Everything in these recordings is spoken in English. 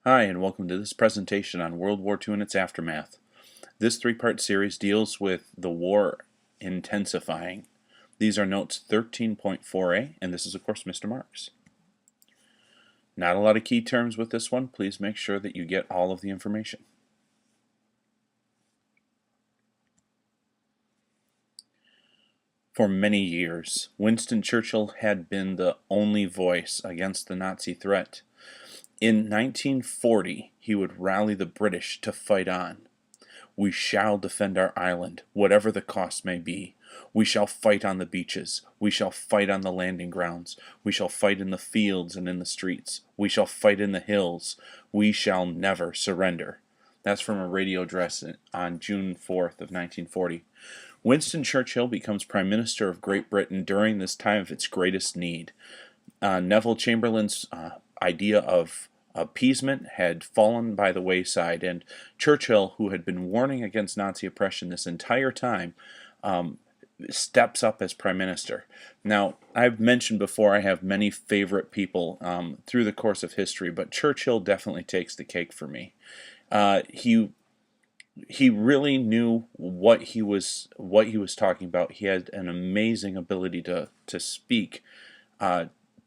Hi, and welcome to this presentation on World War II and its aftermath. This three-part series deals with the war intensifying. These are notes 13.4a, and this is, of course, Mr. Marks. Not a lot of key terms with this one. Please make sure that you get all of the information. For many years, Winston Churchill had been the only voice against the Nazi threat. In 1940, he would rally the British to fight on. We shall defend our island, whatever the cost may be. We shall fight on the beaches. We shall fight on the landing grounds. We shall fight in the fields and in the streets. We shall fight in the hills. We shall never surrender. That's from a radio address on June 4th of 1940. Winston Churchill becomes Prime Minister of Great Britain during this time of its greatest need. Neville Chamberlain's idea of appeasement had fallen by the wayside, and Churchill, who had been warning against Nazi oppression this entire time, steps up as Prime Minister. Now, I've mentioned before I have many favorite people through the course of history, but Churchill definitely takes the cake for me. He really knew what he was talking about. He had an amazing ability to speak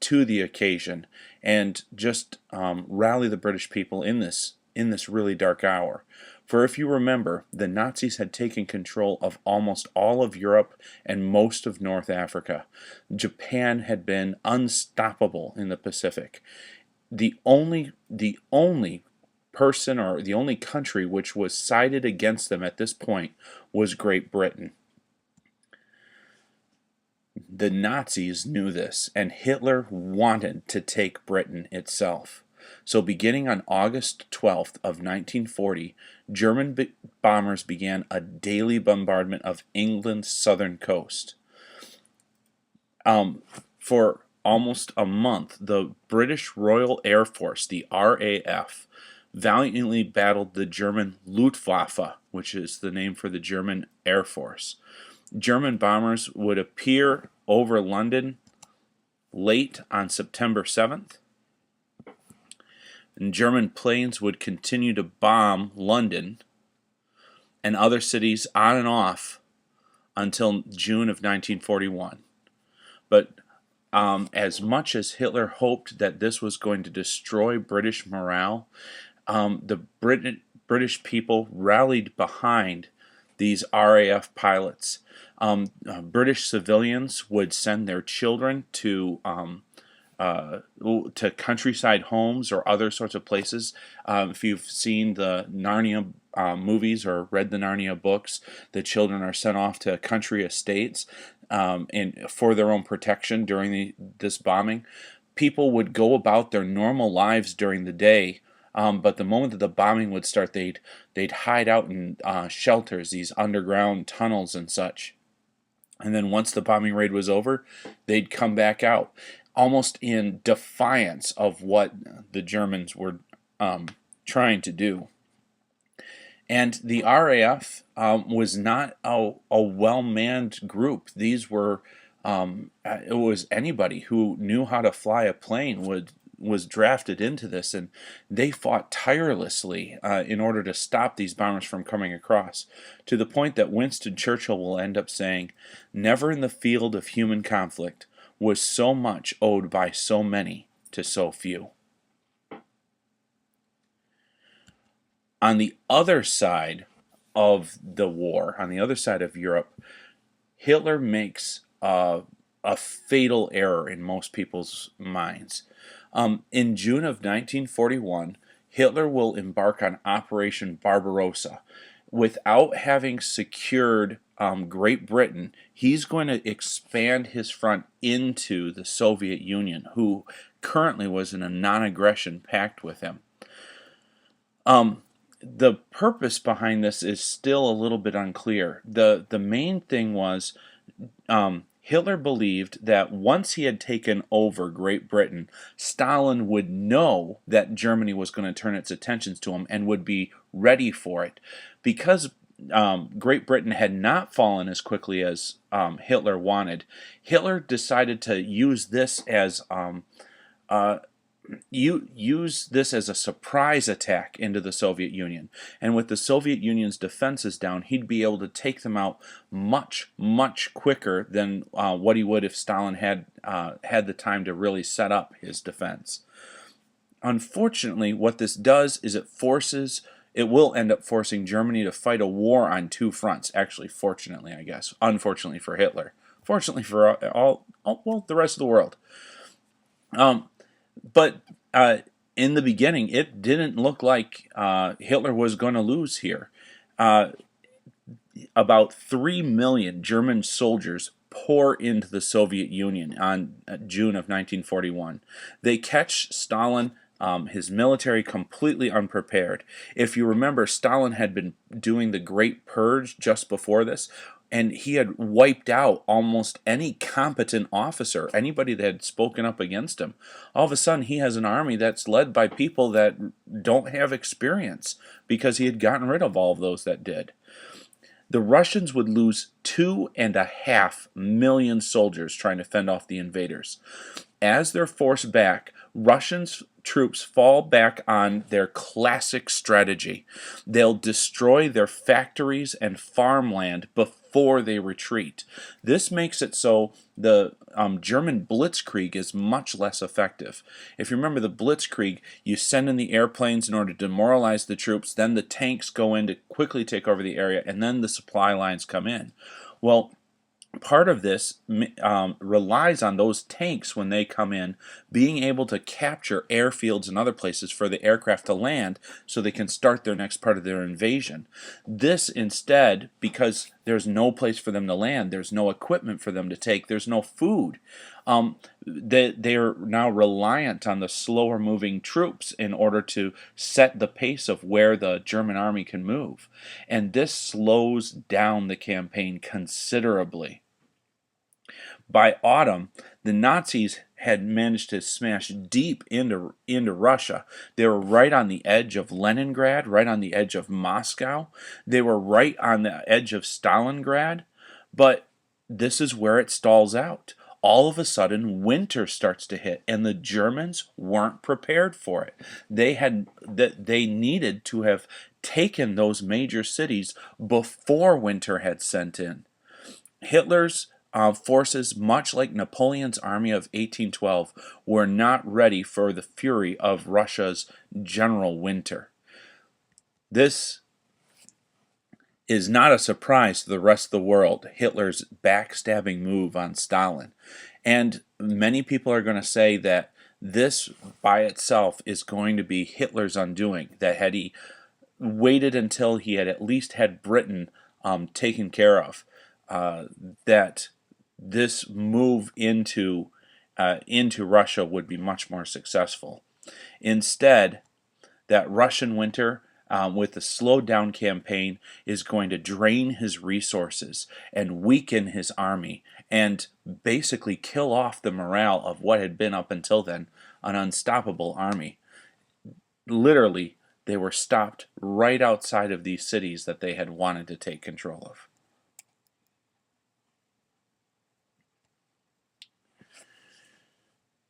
to the occasion and just rally the British people in this really dark hour. For if you remember, the Nazis had taken control of almost all of Europe and most of North Africa. Japan had been unstoppable in the Pacific. The only person or the only country which was sided against them at this point was Great Britain. The Nazis knew this, and Hitler wanted to take Britain itself. So beginning on August 12th of 1940, German bombers began a daily bombardment of England's southern coast. For almost a month, the British Royal Air Force, the RAF, valiantly battled the German Luftwaffe, which is the name for the German Air Force. German bombers would appear over London late on September 7th, and German planes would continue to bomb London and other cities on and off until June of 1941. But as much as Hitler hoped that this was going to destroy British morale, the British people rallied behind these RAF pilots. British civilians would send their children to countryside homes or other sorts of places. If you've seen the Narnia movies or read the Narnia books, the children are sent off to country estates for their own protection during this bombing. People would go about their normal lives during the day. But the moment that the bombing would start, they'd hide out in shelters, these underground tunnels and such. And then once the bombing raid was over, they'd come back out, almost in defiance of what the Germans were trying to do. And the RAF was not a well-manned group. These were it was anybody who knew how to fly a plane was drafted into this, and they fought tirelessly in order to stop these bombers from coming across, to the point that Winston Churchill will end up saying, "Never in the field of human conflict was so much owed by so many to so few." On the other side of the war, on the other side of Europe, Hitler makes a fatal error in most people's minds. In June of 1941, Hitler will embark on Operation Barbarossa. Without having secured Great Britain, he's going to expand his front into the Soviet Union, who currently was in a non-aggression pact with him. The purpose behind this is still a little bit unclear. The main thing was Hitler believed that once he had taken over Great Britain, Stalin would know that Germany was going to turn its attentions to him and would be ready for it. Because Great Britain had not fallen as quickly as Hitler wanted, Hitler decided to use this as you use this as a surprise attack into the Soviet Union. And with the Soviet Union's defenses down, he'd be able to take them out much, much quicker than what he would if Stalin had the time to really set up his defense. Unfortunately, what this does is it will end up forcing Germany to fight a war on two fronts. Actually, fortunately, I guess. Unfortunately for Hitler. Fortunately for well, the rest of the world. But in the beginning, it didn't look like Hitler was going to lose here. About 3 million German soldiers pour into the Soviet Union on June of 1941. They catch Stalin, his military completely unprepared. If you remember, Stalin had been doing the Great Purge just before this, and he had wiped out almost any competent officer, anybody that had spoken up against him. All of a sudden, he has an army that's led by people that don't have experience because he had gotten rid of all of those that did. The Russians would lose 2.5 million soldiers trying to fend off the invaders. As they're forced back, Russian troops fall back on their classic strategy. They'll destroy their factories and farmland before they retreat. This makes it so the German blitzkrieg is much less effective. If you remember the blitzkrieg, you send in the airplanes in order to demoralize the troops, then the tanks go in to quickly take over the area, and then the supply lines come in. Well, part of this relies on those tanks when they come in being able to capture airfields and other places for the aircraft to land so they can start their next part of their invasion. This instead, because there's no place for them to land, there's no equipment for them to take, there's no food, they are now reliant on the slower moving troops in order to set the pace of where the German army can move. And this slows down the campaign considerably. By autumn, the Nazis had managed to smash deep into Russia. They were right on the edge of Leningrad, right on the edge of Moscow. They were right on the edge of Stalingrad. But this is where it stalls out. All of a sudden, winter starts to hit, and the Germans weren't prepared for it. They needed to have taken those major cities before winter had set in. Hitler's forces, much like Napoleon's army of 1812, were not ready for the fury of Russia's general winter. This is not a surprise to the rest of the world, Hitler's backstabbing move on Stalin. And many people are going to say that this by itself is going to be Hitler's undoing, that had he waited until he had at least had Britain taken care of, that this move into Russia would be much more successful. Instead, that Russian winter, with the slowed down campaign, is going to drain his resources and weaken his army and basically kill off the morale of what had been up until then an unstoppable army. Literally, they were stopped right outside of these cities that they had wanted to take control of.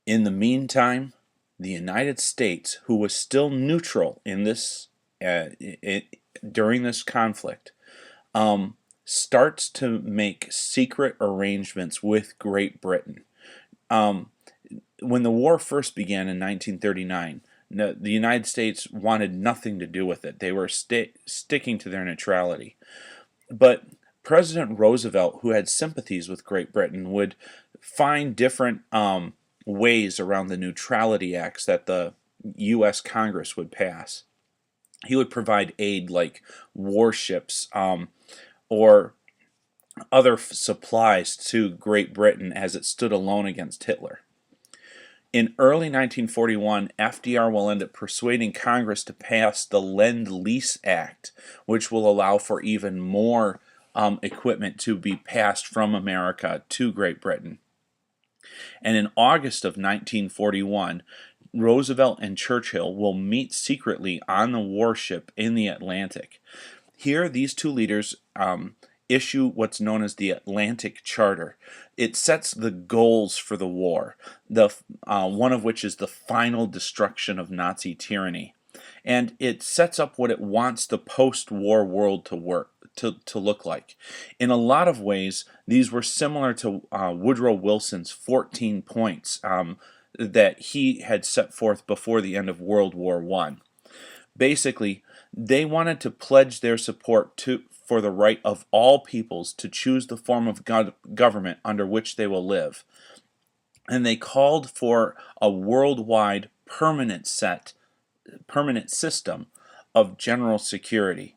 In the meantime, the United States, who was still neutral in this during this conflict, starts to make secret arrangements with Great Britain. When the war first began in 1939, the United States wanted nothing to do with it. They were sticking to their neutrality. But President Roosevelt, who had sympathies with Great Britain, would find different ways around the neutrality acts that the U.S. Congress would pass. He would provide aid like warships or other supplies to Great Britain as it stood alone against Hitler. In early 1941, FDR will end up persuading Congress to pass the Lend-Lease Act, which will allow for even more equipment to be passed from America to Great Britain. And in August of 1941, Roosevelt and Churchill will meet secretly on the warship in the Atlantic. Here, these two leaders issue what's known as the Atlantic Charter. It sets the goals for the war, one of which is the final destruction of Nazi tyranny. And it sets up what it wants the post-war world to look like. In a lot of ways, these were similar to Woodrow Wilson's 14 points that he had set forth before the end of World War I. Basically, they wanted to pledge their support for the right of all peoples to choose the form of government under which they will live. And they called for a worldwide permanent system of general security.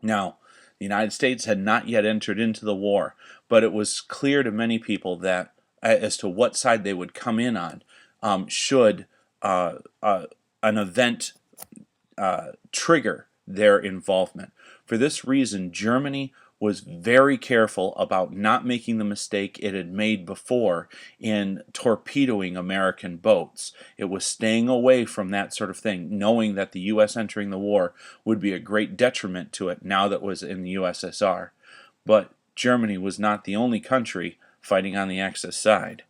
Now, the United States had not yet entered into the war, but it was clear to many people that as to what side they would come in on should an event trigger their involvement. For this reason, Germany was very careful about not making the mistake it had made before in torpedoing American boats. It was staying away from that sort of thing, knowing that the U.S. entering the war would be a great detriment to it now that it was in the USSR. But Germany was not the only country fighting on the Axis side.